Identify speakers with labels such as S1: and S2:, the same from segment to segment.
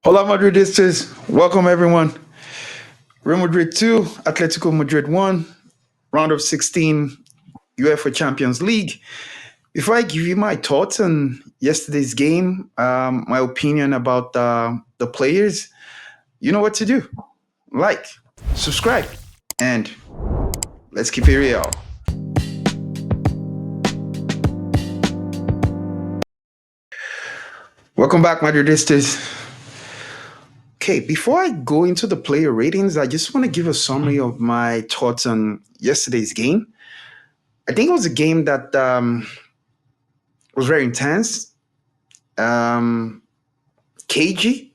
S1: Hola Madridistas, welcome everyone. Real Madrid 2, Atletico Madrid 1, round of 16 UEFA Champions League. Before I give you my thoughts on yesterday's game, my opinion about the players, you know what to do. Like, subscribe, and let's keep it real. Welcome back, Madridistas. Okay, before I go into the player ratings, I just want to give a summary of my thoughts on yesterday's game. I think it was a game that was very intense, um, cagey.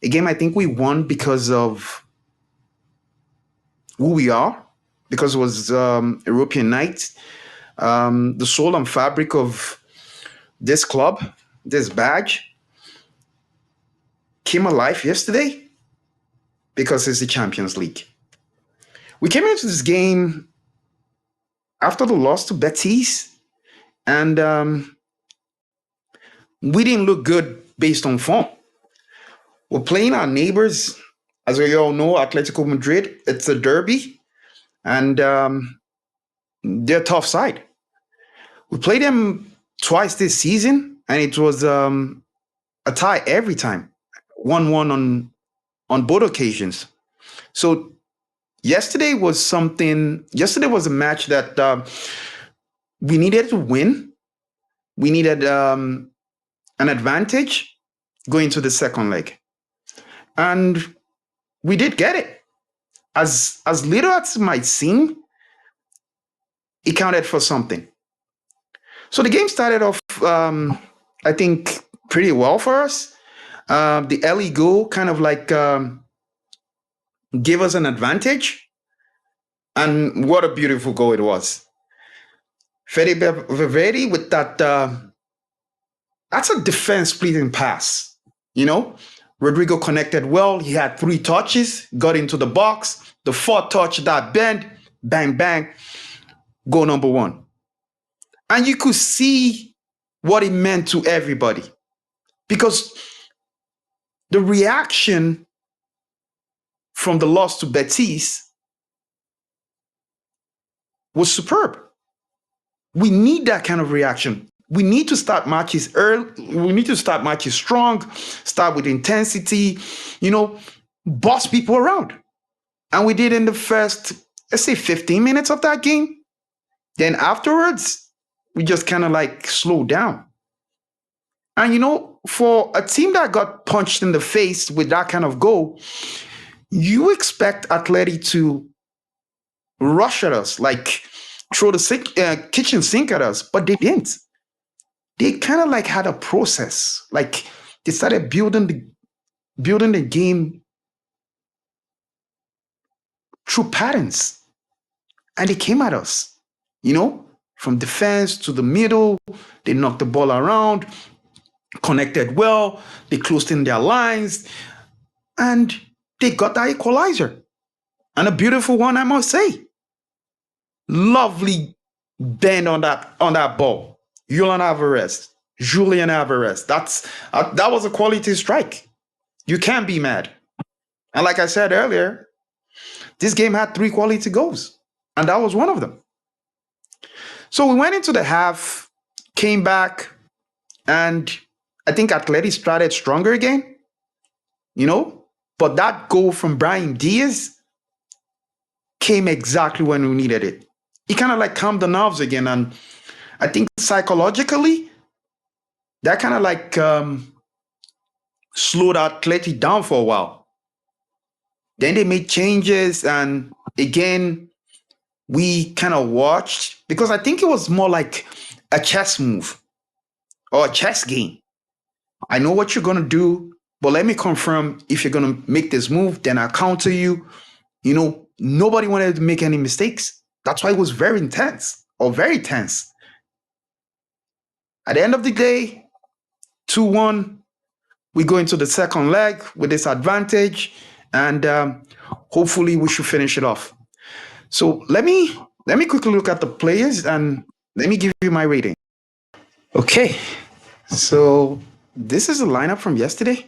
S1: A game I think we won because of who we are, because it was European night. The soul and fabric of this club, this badge, came alive yesterday because it's the Champions League. We came into this game after the loss to Betis, and we didn't look good based on form. We're playing our neighbors, as we all know, Atletico Madrid. It's a derby, and they're a tough side. We played them twice this season, and it was a tie every time, 1-1 on both occasions. So yesterday was something. Yesterday was a match that we needed to win. We needed an advantage going to the second leg, and we did get it. As little as it might seem, it counted for something. So the game started off, I think, pretty well for us. The early goal kind of like gave us an advantage, and what a beautiful goal it was. Fede Valverde with that, that's a defense splitting pass. You know, Rodrigo connected well. He had 3 touches, got into the box. The 4th touch, that bend, bang, bang, goal number 1. And you could see what it meant to everybody because the reaction from the loss to Betis was superb. We need that kind of reaction. We need to start matches early. We need to start matches strong, start with intensity, boss people around. And we did in the first, let's say, 15 minutes of that game. Then afterwards, we just kind of like slowed down. And, for a team that got punched in the face with that kind of goal, you expect Atleti to rush at us, like throw the kitchen sink at us, but they didn't. They kind of like had a process, like they started building the game through patterns, and they came at us, from defense to the middle. They knocked the ball around, connected well, they closed in their lines, and they got that equalizer. And a beautiful one, I must say. Lovely bend on that ball. Julian Alvarez. That was a quality strike. You can't be mad. And like I said earlier, this game had 3 quality goals, and that was one of them. So we went into the half, came back, and I think Atleti started stronger again, but that goal from Brahim Diaz came exactly when we needed it. He kind of like calmed the nerves again, and I think psychologically, that kind of like slowed Atleti down for a while. Then they made changes, and again, we kind of watched because I think it was more like a chess move or a chess game. I know what you're going to do, but let me confirm if you're going to make this move, then I'll counter you. Nobody wanted to make any mistakes. That's why it was very intense or very tense. At the end of the day, 2-1, we go into the second leg with this advantage, and hopefully we should finish it off. So let me quickly look at the players and let me give you my rating. Okay, so this is the lineup from yesterday.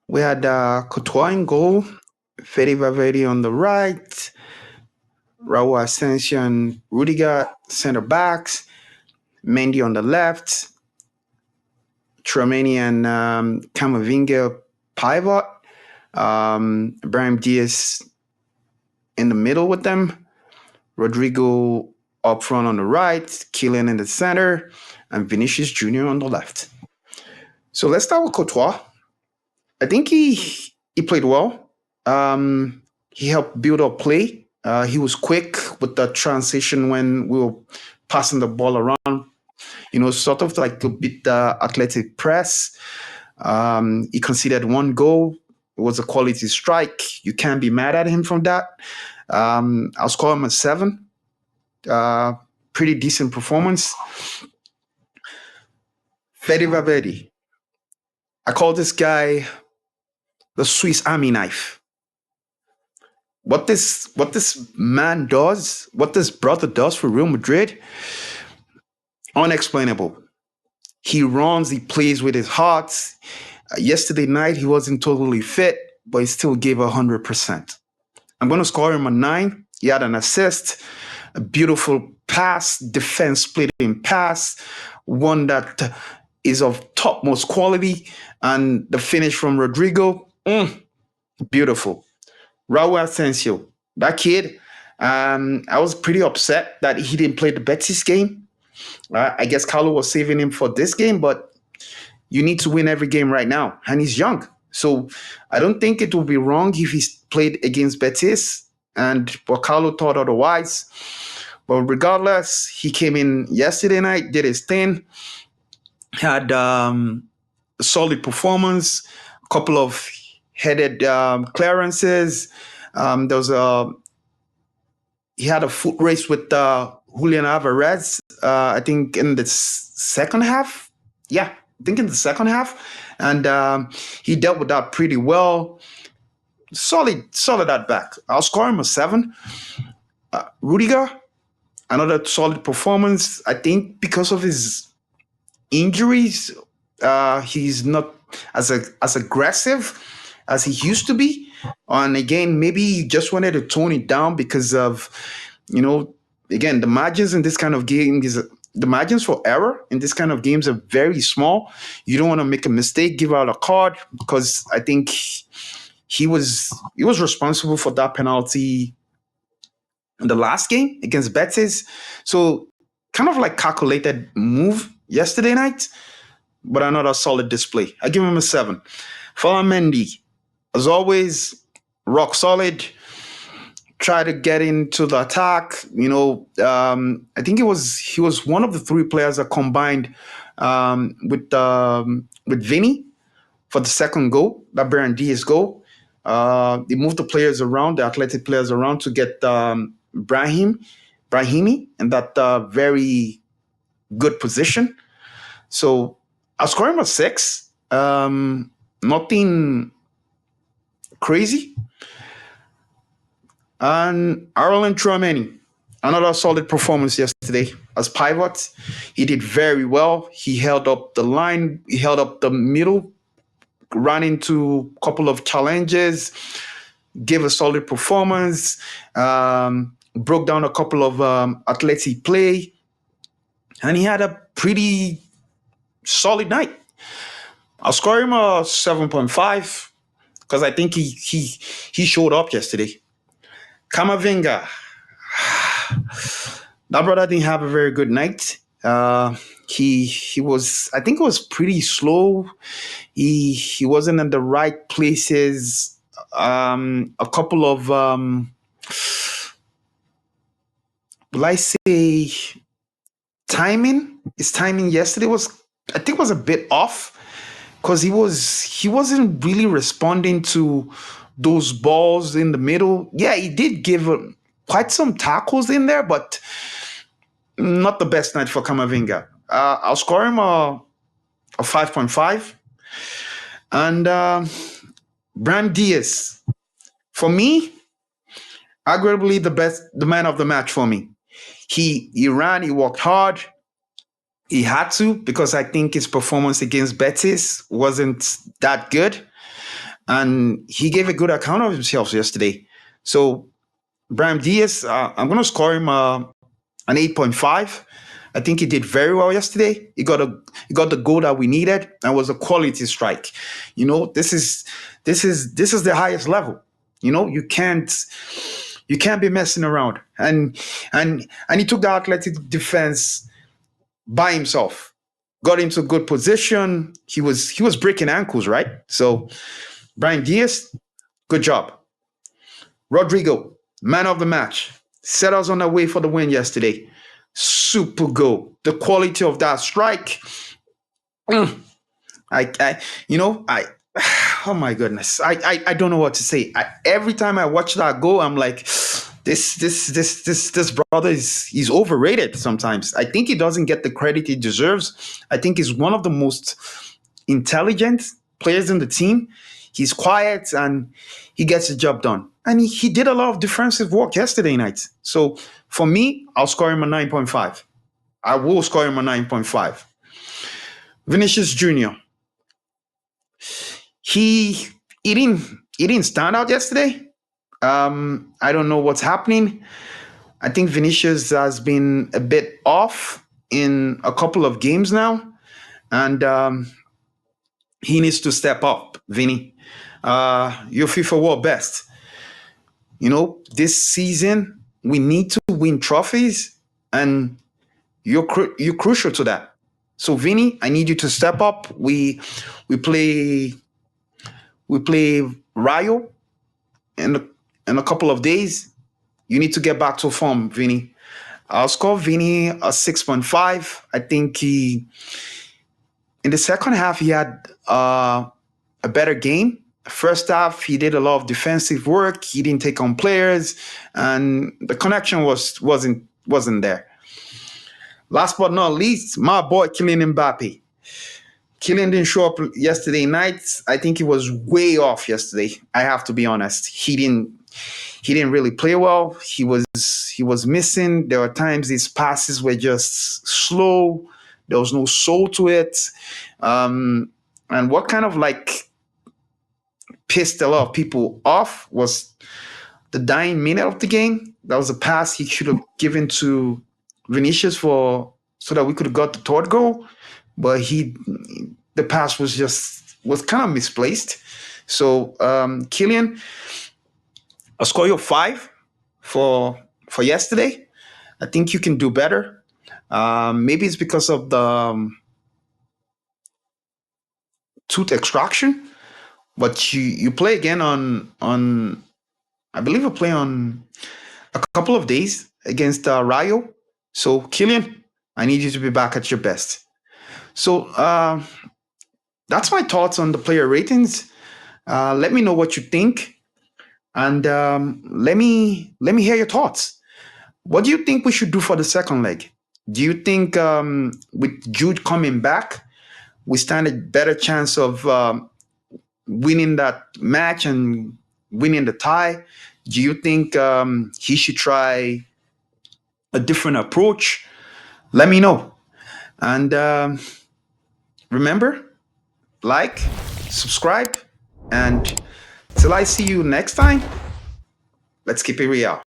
S1: We had Courtois in goal, Fede Valverde on the right, Raul Asensio and Rudiger center backs, Mendy on the left, Tchouaméni and Camavinga pivot, Ibrahim Diaz in the middle with them, Rodrigo up front on the right, Kylian in the center, and Vinicius Jr. on the left. So let's start with Courtois. I think he played well. He helped build up play. He was quick with the transition when we were passing the ball around. Sort of like a bit athletic press. He conceded one goal. It was a quality strike. You can't be mad at him from that. I'll score him a 7. Uh, Pretty decent performance. Fede Valverde. I call this guy the Swiss Army knife. What this man does, what this brother does for Real Madrid, unexplainable. He runs, he plays with his heart. Yesterday night he wasn't totally fit, but he still gave 100%. I'm going to score him a 9. He had an assist, a beautiful pass, defense splitting pass, one that is of topmost quality, and the finish from Rodrigo, beautiful. Raul Asensio, that kid, I was pretty upset that he didn't play the Betis game. I guess Carlo was saving him for this game, but you need to win every game right now, and he's young. So I don't think it would be wrong if he played against Betis, and but Carlo thought otherwise. But regardless, he came in yesterday night, did his thing, had a solid performance, a couple of headed clearances. There was a He had a foot race with Julian Alvarez. I think in the second half. Yeah, I think in the second half, and he dealt with that pretty well. Solid at back. I'll score him a 7. Rudiger, another solid performance. I think because of his injuries, he's not as aggressive as he used to be. And again, maybe he just wanted to tone it down because of, you know, again, the margins in this kind of game is the margins for error in this kind of games are very small. You don't want to make a mistake, give out a card, because I think he was responsible for that penalty in the last game against Betis. So kind of like calculated move yesterday night, but another solid display. I give him a 7. Mendy, as always, rock solid. Try to get into the attack. I think he was one of the 3 players that combined with Vinny for the second goal, that Baron Diaz goal. They moved the players around, the athletic players around to get Brahimi in that very good position. So I'll score him a 6. Nothing crazy. And Ireland Tchouaméni, another solid performance yesterday as pivot. He did very well. He held up the line. He held up the middle, ran into a couple of challenges, gave a solid performance, broke down a couple of athletic play, and he had a pretty solid night. I'll score him a 7.5 because I think he showed up yesterday. Camavinga, that brother didn't have a very good night. He was, I think it was pretty slow. He wasn't in the right places. A couple of will I say timing? His timing yesterday was, I think, was a bit off because he wasn't really responding to those balls in the middle. Yeah, he did give quite some tackles in there, but not the best night for Camavinga. I'll score him a 5.5. And Brand Diaz, for me, arguably the man of the match for me. He ran, he worked hard. He had to because I think his performance against Betis wasn't that good. and he gave a good account of himself yesterday. So Brahim Diaz, I'm going to score him an 8.5. I think he did very well yesterday. He got the goal that we needed, and was a quality strike. This is the highest level. You can't be messing around. And he took the athletic defense by himself. Got into good position. He was breaking ankles, right? So Brian Diaz, good job. Rodrigo, man of the match, set us on our way for the win yesterday. Super goal. The quality of that strike. mm, I oh my goodness. I don't know what to say. Every time I watch that goal, I'm like, this brother is he's overrated sometimes. I think he doesn't get the credit he deserves. I think he's one of the most intelligent players in the team. He's quiet and he gets the job done. And he did a lot of defensive work yesterday night. So for me, I'll score him a 9.5. I will score him a 9.5. Vinicius Jr. He he didn't stand out yesterday. I don't know what's happening. I think Vinicius has been a bit off in a couple of games now, and he needs to step up. Vinny, your FIFA World Best. This season we need to win trophies, and you're crucial to that. So Vinny, I need you to step up. We play we play Rayo in a couple of days. You need to get back to form, Vinny. I'll score Vinny a 6.5. I think in the second half he had a better game. First half he did a lot of defensive work. He didn't take on players, and the connection wasn't there. Last but not least, my boy Kylian Mbappe. Kylian didn't show up yesterday night. I think he was way off yesterday. I have to be honest. He didn't really play well. He was missing. There were times his passes were just slow. There was no soul to it. And what kind of like pissed a lot of people off was the dying minute of the game. That was a pass he should have given to Vinicius for so that we could have got the third goal. But the pass was kind of misplaced. So Kylian, I'll score you a 5 for yesterday. I think you can do better. Maybe it's because of the tooth extraction, but you play again on I believe you play on a couple of days against Rayo. So Kylian, I need you to be back at your best. So that's my thoughts on the player ratings. Let me know what you think, and let me hear your thoughts. What do you think we should do for the second leg? Do you think with Jude coming back, we stand a better chance of winning that match and winning the tie? Do you think he should try a different approach? Let me know. And remember, like, subscribe, and till I see you next time, let's keep it real.